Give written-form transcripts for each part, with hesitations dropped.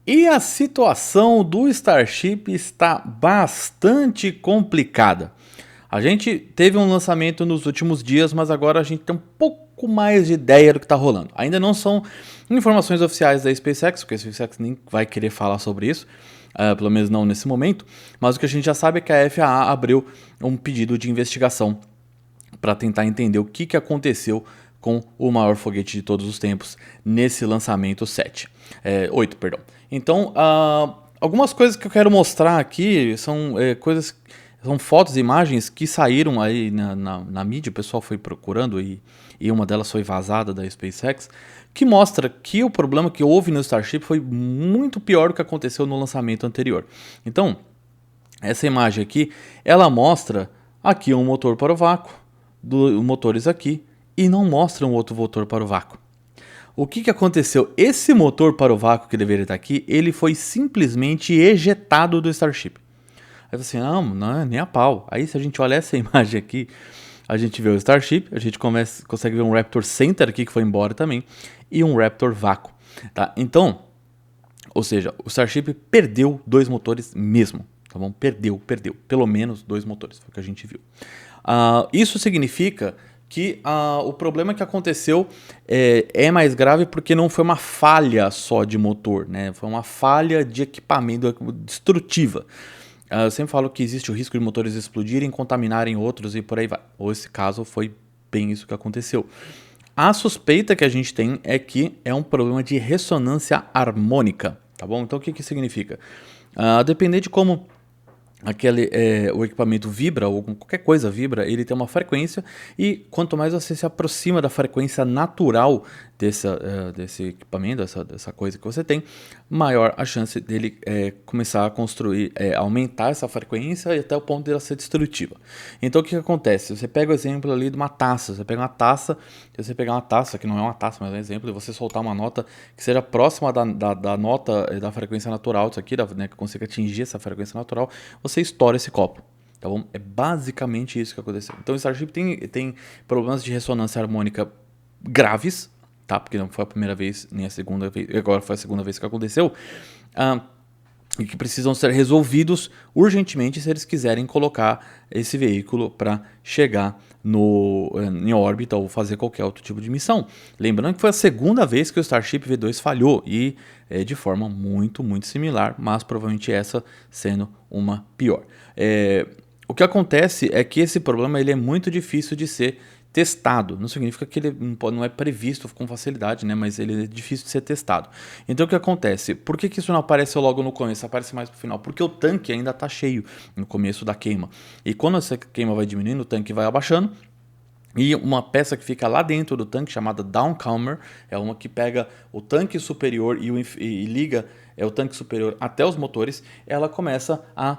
E a situação do Starship está bastante complicada. A gente teve um lançamento nos últimos dias, mas agora a gente tem um pouco mais de ideia do que está rolando. Ainda não são informações oficiais da SpaceX, porque a SpaceX nem vai querer falar sobre isso, pelo menos não nesse momento. Mas o que a gente já sabe é que a FAA abriu um pedido de investigação para tentar entender o que aconteceu com o maior foguete de todos os tempos nesse lançamento 8, perdão. Então, algumas coisas que eu quero mostrar aqui são são fotos e imagens que saíram aí na mídia, o pessoal foi procurando e uma delas foi vazada da SpaceX, que mostra que o problema que houve no Starship foi muito pior do que aconteceu no lançamento anterior. Então, essa imagem aqui, ela mostra aqui um motor para o vácuo, motores aqui, e não mostra um outro motor para o vácuo. O que aconteceu? Esse motor para o vácuo que deveria estar aqui, ele foi simplesmente ejetado do Starship. Aí você, não, nem a pau. Aí se a gente olha essa imagem aqui, a gente vê o Starship, a gente consegue ver um Raptor Center aqui que foi embora também, e um Raptor vácuo. Tá? Então, ou seja, o Starship perdeu 2 motores mesmo. Tá bom? Perdeu. Pelo menos 2 motores, foi o que a gente viu. Isso significa que o problema que aconteceu é mais grave porque não foi uma falha só de motor, né? Foi uma falha de equipamento destrutiva. Eu sempre falo que existe o risco de motores explodirem, contaminarem outros e por aí vai. Ou esse caso foi bem isso que aconteceu. A suspeita que a gente tem é que é um problema de ressonância harmônica, tá bom? Então o que significa? Depender de como o equipamento vibra, ou qualquer coisa vibra, ele tem uma frequência, e quanto mais você se aproxima da frequência natural desse equipamento, dessa coisa que você tem, maior a chance dele começar a construir, aumentar essa frequência e até o ponto dela ser destrutiva. Então o que acontece? Você pega o exemplo ali de uma taça, você pegar uma taça, que não é uma taça, mas é um exemplo, e você soltar uma nota que seja próxima da nota da frequência natural, isso aqui, né, que consiga atingir essa frequência natural, você estoura esse copo. Tá bom? É basicamente isso que aconteceu. Então o Starship tem problemas de ressonância harmônica graves, tá? Porque não foi a primeira vez, nem a segunda vez, agora foi a segunda vez que aconteceu, e que precisam ser resolvidos urgentemente se eles quiserem colocar esse veículo para chegar em órbita ou fazer qualquer outro tipo de missão. Lembrando que foi a segunda vez que o Starship V2 falhou e de forma muito, muito similar, mas provavelmente essa sendo uma pior. O que acontece é que esse problema ele é muito difícil de ser testado. Não significa que ele não é previsto com facilidade, né? Mas ele é difícil de ser testado. Então o que acontece? Por que isso não aparece logo no começo? Aparece mais pro final? Porque o tanque ainda está cheio no começo da queima. E quando essa queima vai diminuindo, o tanque vai abaixando. E uma peça que fica lá dentro do tanque, chamada downcomer, é uma que pega o tanque superior e liga o tanque superior até os motores, ela começa a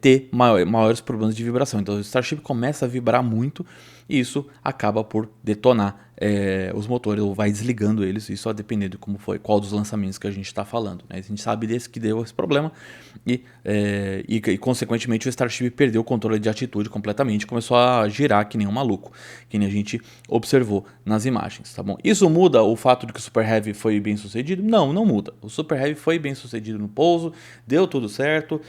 ter maiores problemas de vibração. Então o Starship começa a vibrar muito e isso acaba por detonar os motores, ou vai desligando eles, isso a depender de qual dos lançamentos que a gente está falando. Né? A gente sabe desse que deu esse problema e consequentemente o Starship perdeu o controle de atitude completamente, começou a girar que nem um maluco, que nem a gente observou nas imagens, tá bom? Isso muda o fato de que o Super Heavy foi bem sucedido? Não, não muda. O Super Heavy foi bem sucedido no pouso, deu tudo certo,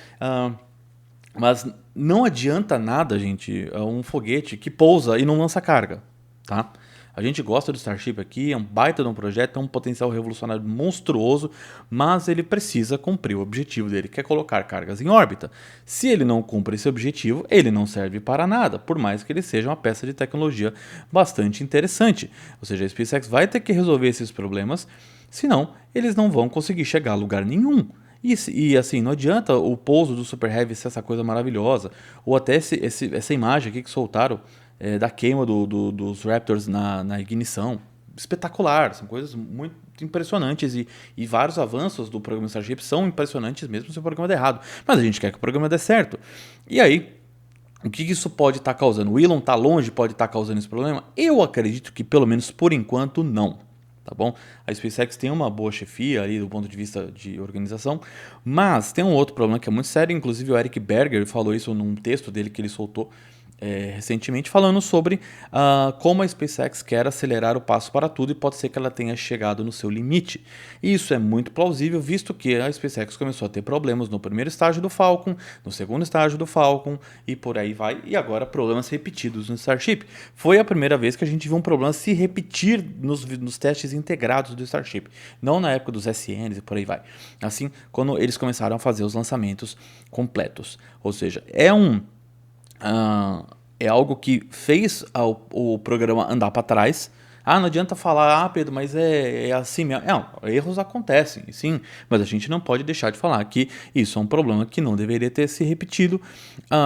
mas não adianta nada, gente, um foguete que pousa e não lança carga, tá? A gente gosta do Starship aqui, é um baita de um projeto, tem um potencial revolucionário monstruoso, mas ele precisa cumprir o objetivo dele, que é colocar cargas em órbita. Se ele não cumpre esse objetivo, ele não serve para nada, por mais que ele seja uma peça de tecnologia bastante interessante. Ou seja, a SpaceX vai ter que resolver esses problemas, senão eles não vão conseguir chegar a lugar nenhum. E assim, não adianta o pouso do Super Heavy ser essa coisa maravilhosa, ou até essa imagem aqui que soltaram da queima dos Raptors na ignição. Espetacular, são coisas muito impressionantes e vários avanços do programa Starship são impressionantes mesmo se o programa der errado. Mas a gente quer que o programa dê certo. E aí, o que isso pode estar causando? O Elon está longe, pode estar causando esse problema? Eu acredito que pelo menos por enquanto não. Tá bom? A SpaceX tem uma boa chefia ali do ponto de vista de organização, mas tem um outro problema que é muito sério, inclusive o Eric Berger falou isso num texto dele que ele soltou recentemente falando sobre como a SpaceX quer acelerar o passo para tudo e pode ser que ela tenha chegado no seu limite. E isso é muito plausível, visto que a SpaceX começou a ter problemas no primeiro estágio do Falcon, no segundo estágio do Falcon e por aí vai, e agora problemas repetidos no Starship. Foi a primeira vez que a gente viu um problema se repetir nos testes integrados do Starship, não na época dos SNs e por aí vai. Assim, quando eles começaram a fazer os lançamentos completos. Ou seja, é algo que fez o programa andar para trás. Não adianta falar, Pedro, mas é assim mesmo. Não, erros acontecem, sim, mas a gente não pode deixar de falar que isso é um problema que não deveria ter se repetido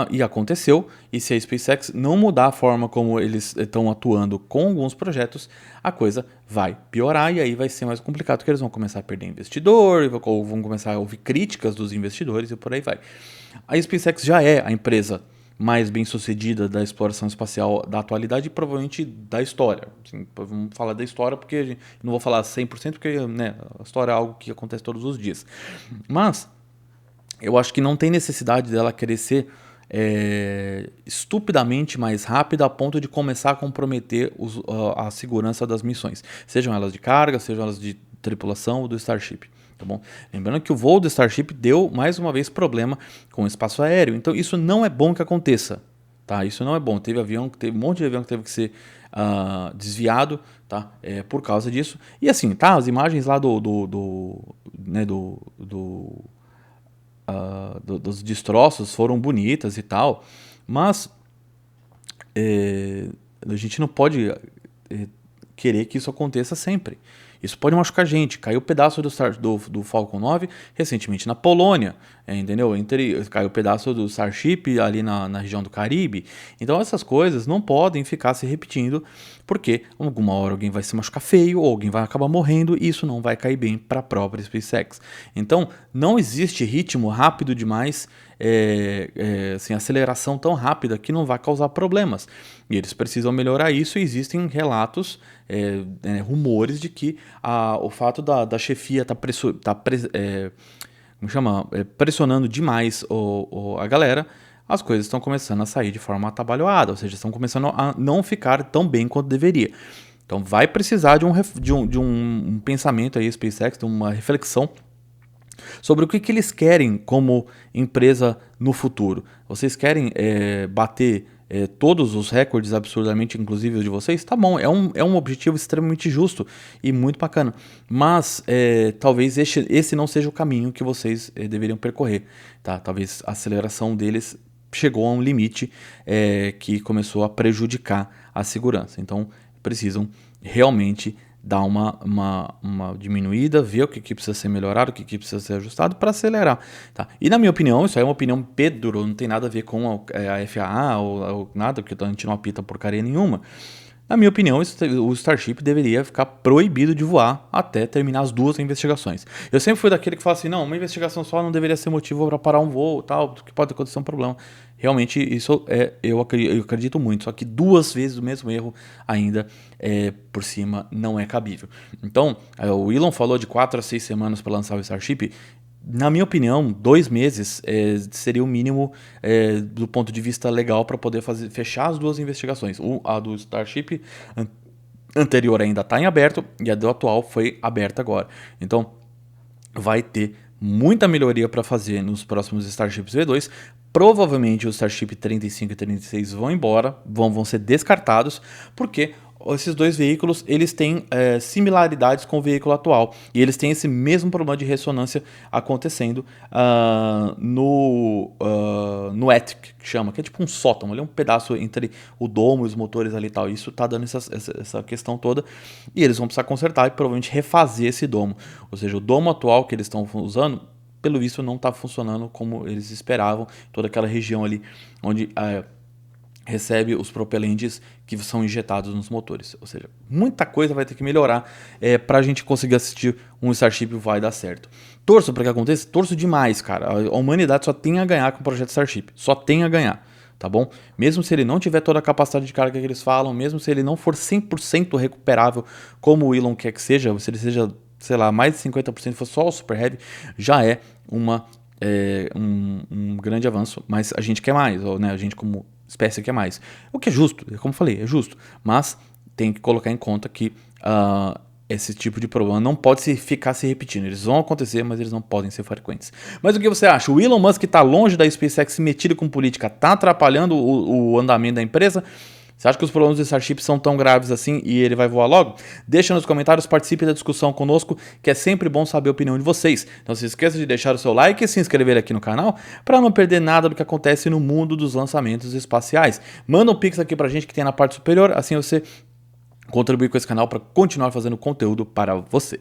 e aconteceu. E se a SpaceX não mudar a forma como eles estão atuando com alguns projetos, a coisa vai piorar e aí vai ser mais complicado, porque eles vão começar a perder investidor, ou vão começar a ouvir críticas dos investidores e por aí vai. A SpaceX já é a empresa mais bem sucedida da exploração espacial da atualidade e provavelmente da história. Assim, vamos falar da história porque não vou falar 100% porque né, a história é algo que acontece todos os dias. Mas eu acho que não tem necessidade dela querer ser estupidamente mais rápida a ponto de começar a comprometer a segurança das missões, sejam elas de carga, sejam elas de tripulação ou do Starship. Tá bom? Lembrando que o voo do Starship deu mais uma vez problema com o espaço aéreo, então isso não é bom que aconteça, tá? Isso não é bom. Teve um monte de avião que teve que ser desviado, tá? Por causa disso. E assim, tá? As imagens lá dos destroços foram bonitas e tal, mas a gente não pode querer que isso aconteça sempre. Isso pode machucar a gente. Caiu um pedaço do Falcon 9 recentemente na Polônia, entendeu? Caiu um pedaço do Starship ali na região do Caribe. Então essas coisas não podem ficar se repetindo, porque alguma hora alguém vai se machucar feio ou alguém vai acabar morrendo e isso não vai cair bem para a própria SpaceX. Então não existe ritmo rápido demais, assim, aceleração tão rápida que não vai causar problemas. E eles precisam melhorar isso e existem relatos, rumores de que o fato da chefia estar pressionando demais a galera, as coisas estão começando a sair de forma atabalhoada, ou seja, estão começando a não ficar tão bem quanto deveria. Então vai precisar de um pensamento aí, SpaceX, de uma reflexão sobre o que eles querem como empresa no futuro. Vocês querem bater todos os recordes absurdamente inclusivos de vocês? Tá bom, é um objetivo extremamente justo e muito bacana, mas talvez esse não seja o caminho que vocês deveriam percorrer, tá? Talvez a aceleração deles chegou a um limite que começou a prejudicar a segurança, então precisam realmente dar uma diminuída, ver o que precisa ser melhorado, o que precisa ser ajustado para acelerar. Tá? E na minha opinião, isso aí é uma opinião Pedro, não tem nada a ver com a FAA ou nada, porque a gente não apita porcaria nenhuma. Na minha opinião, o Starship deveria ficar proibido de voar até terminar as duas investigações. Eu sempre fui daquele que fala assim, não, uma investigação só não deveria ser motivo para parar um voo, tal, que pode acontecer um problema. Realmente, isso eu acredito muito, só que duas vezes o mesmo erro ainda por cima não é cabível. Então, o Elon falou de 4 a 6 semanas para lançar o Starship. Na minha opinião, 2 meses seria o mínimo do ponto de vista legal para poder fechar as duas investigações. A do Starship anterior ainda está em aberto e a do atual foi aberta agora. Então, vai ter muita melhoria para fazer nos próximos Starships V2. Provavelmente os Starship 35 e 36 vão embora, vão ser descartados, porque esses dois veículos eles têm similaridades com o veículo atual e eles têm esse mesmo problema de ressonância acontecendo no ETIC, que chama, que é tipo um sótão, ali é um pedaço entre o domo e os motores ali e tal. Isso está dando essa questão toda e eles vão precisar consertar e provavelmente refazer esse domo. Ou seja, o domo atual que eles estão usando, pelo visto, não está funcionando como eles esperavam, toda aquela região ali onde recebe os propelentes que são injetados nos motores. Ou seja, muita coisa vai ter que melhorar para a gente conseguir assistir um Starship vai dar certo. Torço para que aconteça? Torço demais, cara. A humanidade só tem a ganhar com o projeto Starship. Só tem a ganhar, tá bom? Mesmo se ele não tiver toda a capacidade de carga que eles falam, mesmo se ele não for 100% recuperável como o Elon quer que seja, se ele seja, sei lá, mais de 50% for só o Super Heavy, já é um grande avanço, mas a gente quer mais, né? A gente como espécie que é mais. O que é justo, como eu falei, é justo. Mas tem que colocar em conta que esse tipo de problema não pode ficar se repetindo. Eles vão acontecer, mas eles não podem ser frequentes. Mas o que você acha? O Elon Musk está longe da SpaceX metido com política? Está atrapalhando o andamento da empresa? Você acha que os problemas do Starship são tão graves assim e ele vai voar logo? Deixa nos comentários, participe da discussão conosco, que é sempre bom saber a opinião de vocês. Então se esqueça de deixar o seu like e se inscrever aqui no canal para não perder nada do que acontece no mundo dos lançamentos espaciais. Manda um pix aqui pra gente que tem na parte superior, assim você contribuir com esse canal para continuar fazendo conteúdo para você.